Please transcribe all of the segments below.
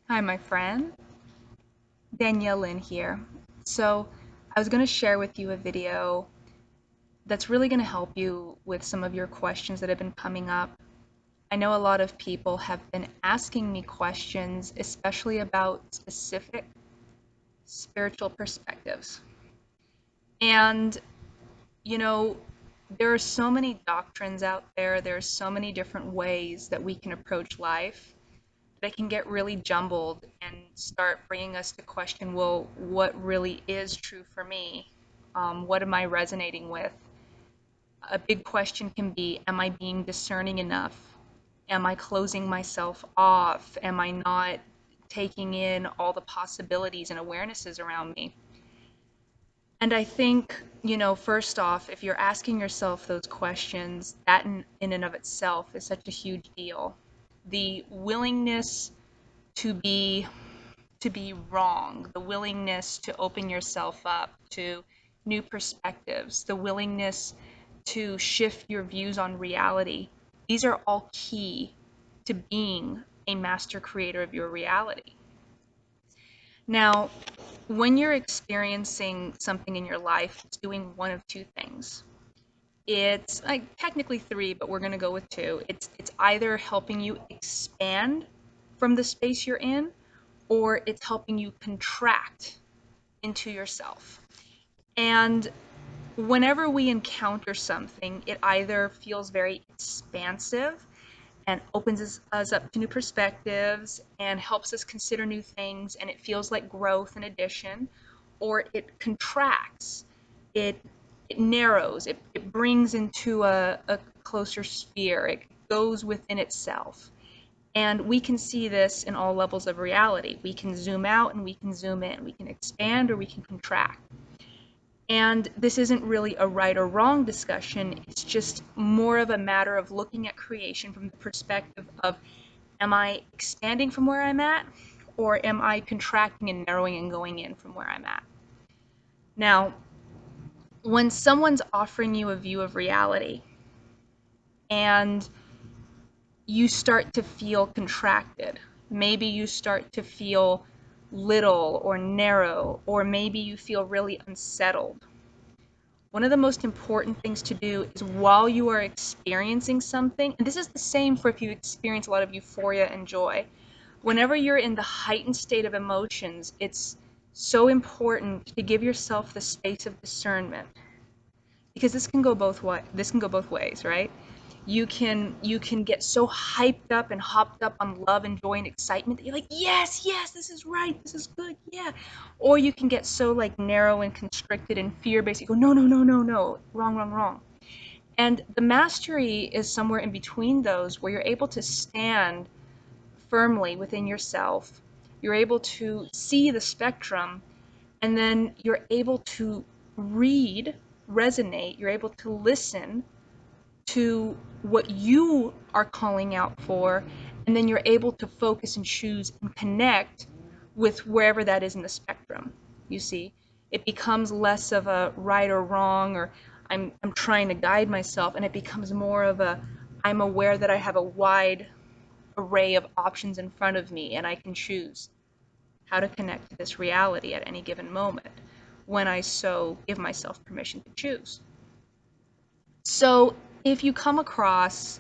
Hi, my friend. Danielle Lynn here. So, I was going to share with you a video that's really going to help you with some of your questions that have been coming up. I know a lot of people have been asking me questions, especially about specific spiritual perspectives. And, you know, there are so many doctrines out there are so many different ways that we can approach life that can get really jumbled and start bringing us to question, well, what really is true for me? What am I resonating with? A big question can be, am I being discerning enough? Am I closing myself off? Am I not taking in all the possibilities and awarenesses around me? And I think, first off, if you're asking yourself those questions, that in and of itself is such a huge deal. The willingness to be to be wrong, the willingness to open yourself up to new perspectives, the willingness to shift your views on reality. These are all key to being a master creator of your reality. Now, when you're experiencing something in your life, it's doing one of two things. It's like technically three, but we're going to go with two. It's either helping you expand from the space you're in, or it's helping you contract into yourself. And whenever we encounter something, it either feels very expansive and opens us up to new perspectives and helps us consider new things, and it feels like growth and addition, or it contracts, it it narrows, it brings into a closer sphere, it goes within itself. And we can see this in all levels of reality. We can zoom out and we can zoom in. We can expand or we can contract. And this isn't really a right or wrong discussion. It's just more of a matter of looking at creation from the perspective of, am I expanding from where I'm at, or am I contracting and narrowing and going in from where I'm at? Now, when someone's offering you a view of reality and you start to feel contracted, maybe you start to feel little or narrow, or maybe you feel really unsettled. One of the most important things to do is, while you are experiencing something, and this is the same for if you experience a lot of euphoria and joy, whenever you're in the heightened state of emotions, it's so important to give yourself the space of discernment, because this can go both ways, right? You can get so hyped up and hopped up on love and joy and excitement that you're like, yes, yes, this is right, this is good, yeah. Or you can get so like narrow and constricted and fear based, you go, no, no, no, no, no, wrong, wrong, wrong. And the mastery is somewhere in between those, where you're able to stand firmly within yourself, you're able to see the spectrum, and then you're able to read, resonate, you're able to listen to what you are calling out for, and then you're able to focus and choose and connect with wherever that is in the spectrum. You see, it becomes less of a right or wrong, or I'm trying to guide myself, and it becomes more of a, I'm aware that I have a wide array of options in front of me, and I can choose how to connect to this reality at any given moment when I so give myself permission to choose. So if you come across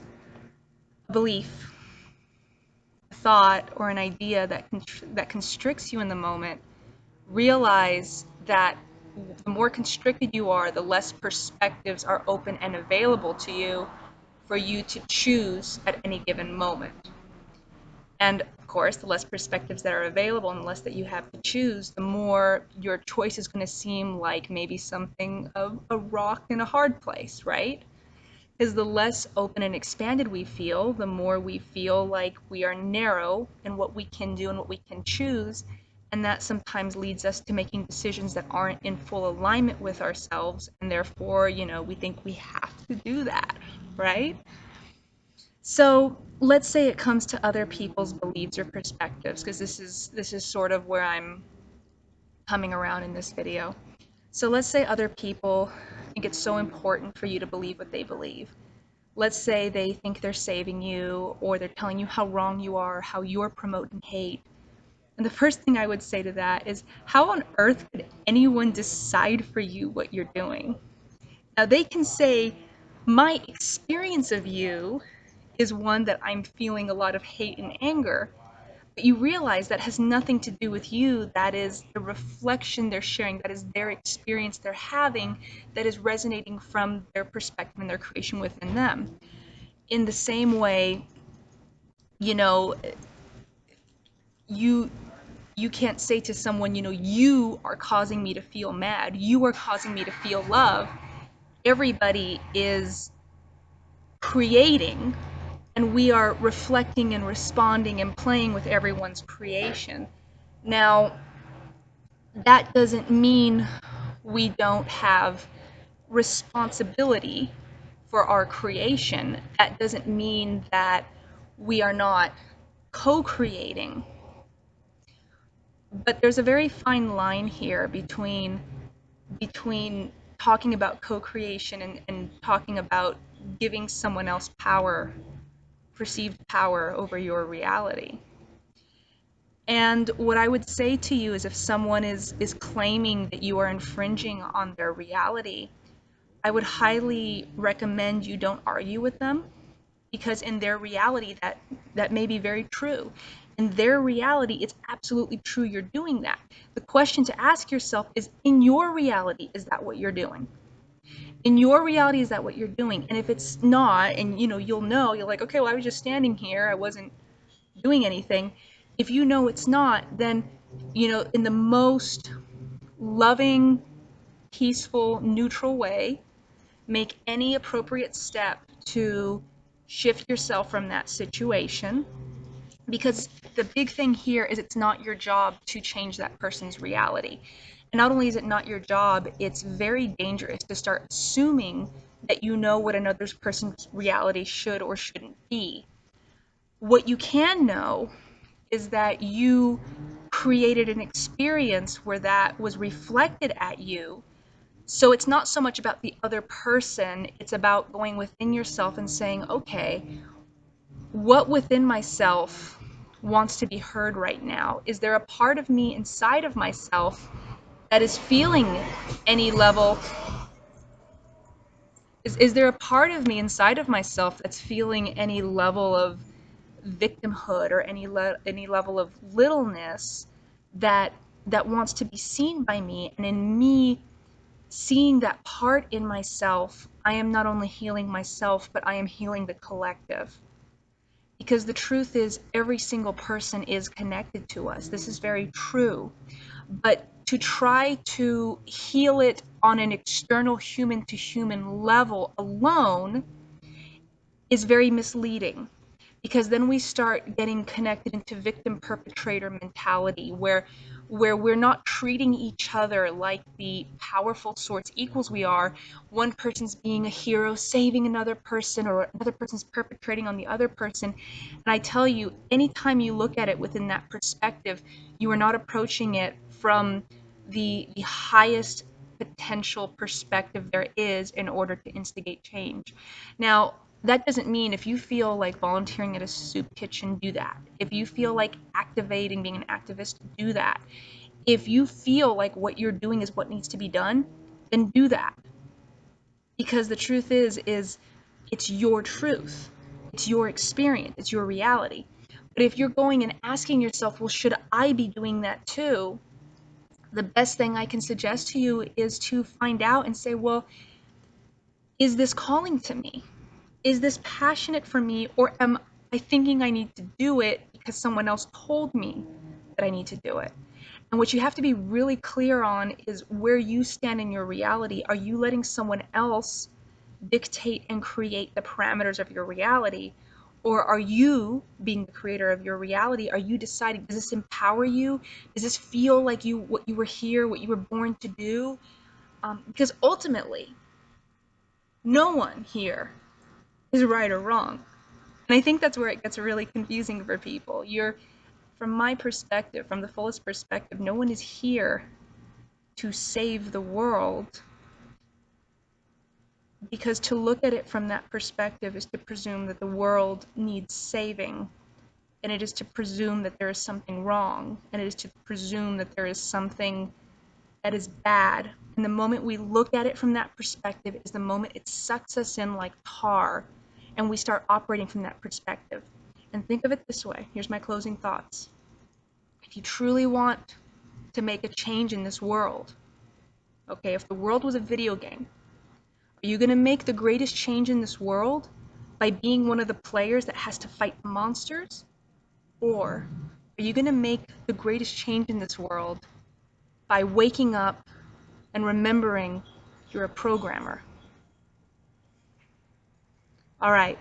a belief, a thought, or an idea that constricts you in the moment, realize that the more constricted you are, the less perspectives are open and available to you for you to choose at any given moment. And of course, the less perspectives that are available and the less that you have to choose, the more your choice is going to seem like maybe something of a rock in a hard place, right? Because the less open and expanded we feel, the more we feel like we are narrow in what we can do and what we can choose. And that sometimes leads us to making decisions that aren't in full alignment with ourselves. And therefore, we think we have to do that, right? So let's say it comes to other people's beliefs or perspectives, because this is sort of where I'm coming around in this video. So let's say other people think it's so important for you to believe what they believe. Let's say they think they're saving you, or they're telling you how wrong you are, how you're promoting hate. And the first thing I would say to that is, how on earth could anyone decide for you what you're doing? Now, they can say, my experience of you is one that I'm feeling a lot of hate and anger. But you realize that has nothing to do with you. That is the reflection they're sharing. That is their experience they're having that is resonating from their perspective and their creation within them. In the same way, you know, you you can't say to someone, you are causing me to feel mad. You are causing me to feel love. Everybody is creating, and we are reflecting and responding and playing with everyone's creation. Now, that doesn't mean we don't have responsibility for our creation. That doesn't mean that we are not co-creating. But there's a very fine line here between talking about co-creation and talking about giving someone else power, perceived power over your reality. And what I would say to you is, if someone is claiming that you are infringing on their reality, I would highly recommend you don't argue with them, because in their reality that may be very true. In their reality, it's absolutely true you're doing that. The question to ask yourself is, in your reality, is that what you're doing? In your reality, is that what you're doing? And if it's not, and you'll know, you're like, okay, well, I was just standing here, I wasn't doing anything. If you know it's not, then in the most loving, peaceful, neutral way, make any appropriate step to shift yourself from that situation. Because the big thing here is, it's not your job to change that person's reality. And not only is it not your job, it's very dangerous to start assuming that you know what another person's reality should or shouldn't be. What you can know is that you created an experience where that was reflected at you. So it's not so much about the other person, it's about going within yourself and saying, okay, what within myself wants to be heard right now? Is there a part of me inside of myself that is feeling any level? Is there a part of me inside of myself that's feeling any level of victimhood, or any level of littleness that wants to be seen by me? And in me seeing that part in myself, I am not only healing myself, but I am healing the collective. Because the truth is, every single person is connected to us. This is very true. But to try to heal it on an external human to human level alone is very misleading, because then we start getting connected into victim perpetrator mentality, where we're not treating each other like the powerful sorts equals we are. One person's being a hero, saving another person, or another person's perpetrating on the other person. And I tell you, anytime you look at it within that perspective, you are not approaching it from the highest potential perspective there is in order to instigate change. Now, that doesn't mean, if you feel like volunteering at a soup kitchen, do that. If you feel like activating, being an activist, do that. If you feel like what you're doing is what needs to be done, then do that. Because the truth is it's your truth. It's your experience. It's your reality. But if you're going and asking yourself, well, should I be doing that too? The best thing I can suggest to you is to find out and say, well, is this calling to me? Is this passionate for me, or am I thinking I need to do it because someone else told me that I need to do it? And what you have to be really clear on is where you stand in your reality. Are you letting someone else dictate and create the parameters of your reality? Or are you being the creator of your reality? Are you deciding, does this empower you? Does this feel like what you were here, what you were born to do? Because ultimately, no one here is right or wrong. And I think that's where it gets really confusing for people. From my perspective, from the fullest perspective, no one is here to save the world, because to look at it from that perspective is to presume that the world needs saving. and it is to presume that there is something wrong, and it is to presume that there is something that is bad. And the moment we look at it from that perspective is the moment it sucks us in like tar, and we start operating from that perspective. And think of it this way. Here's my closing thoughts. If you truly want to make a change in this world, okay, if the world was a video game, are you going to make the greatest change in this world by being one of the players that has to fight monsters? Or are you going to make the greatest change in this world by waking up and remembering you're a programmer? All right.